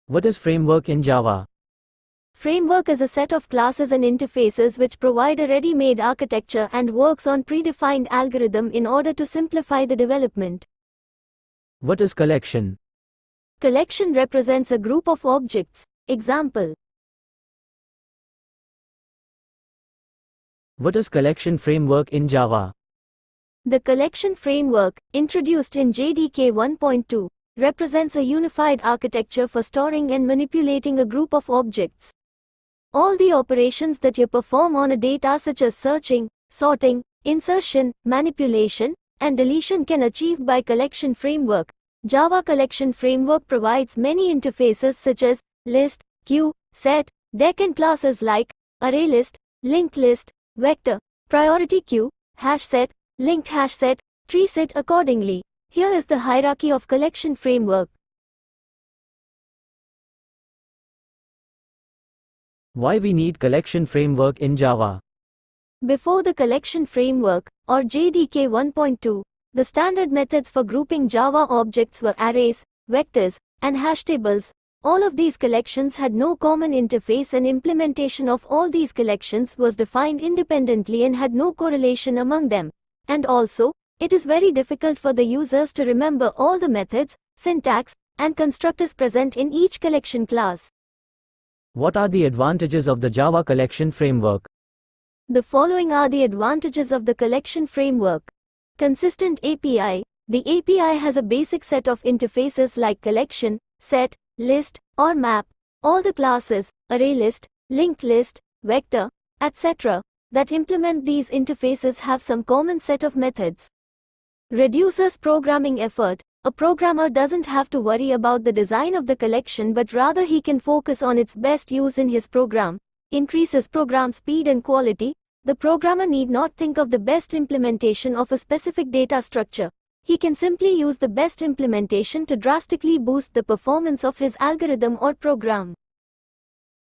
What is framework in Java? Framework is a set of classes and interfaces which provide a ready-made architecture and works on predefined algorithm in order to simplify the development. What is collection? Collection represents a group of objects. Example. What is collection framework in Java? The collection framework, introduced in JDK 1.2, represents a unified architecture for storing and manipulating a group of objects. All the operations that you perform on a data such as searching, sorting, insertion, manipulation, and deletion can achieve by collection framework. Java collection framework provides many interfaces such as list, queue, set, deck and classes like ArrayList, linked list, vector, priority queue, hash set, linked hash set, tree set accordingly. Here is the hierarchy of collection framework. Why we need collection framework in Java? Before the collection framework, or JDK 1.2, the standard methods for grouping Java objects were arrays, vectors, and hash tables. All of these collections had no common interface, and implementation of all these collections was defined independently and had no correlation among them. And also, it is very difficult for the users to remember all the methods, syntax, and constructors present in each collection class. What are the advantages of the Java collection framework? The following are the advantages of the collection framework. Consistent API. The API has a basic set of interfaces like collection, set, list, or map. All the classes, ArrayList, linked list, vector, etc., that implement these interfaces have some common set of methods. Reduces programming effort. A programmer doesn't have to worry about the design of the collection, but rather he can focus on its best use in his program. Increases program speed and quality. The programmer need not think of the best implementation of a specific data structure. He can simply use the best implementation to drastically boost the performance of his algorithm or program.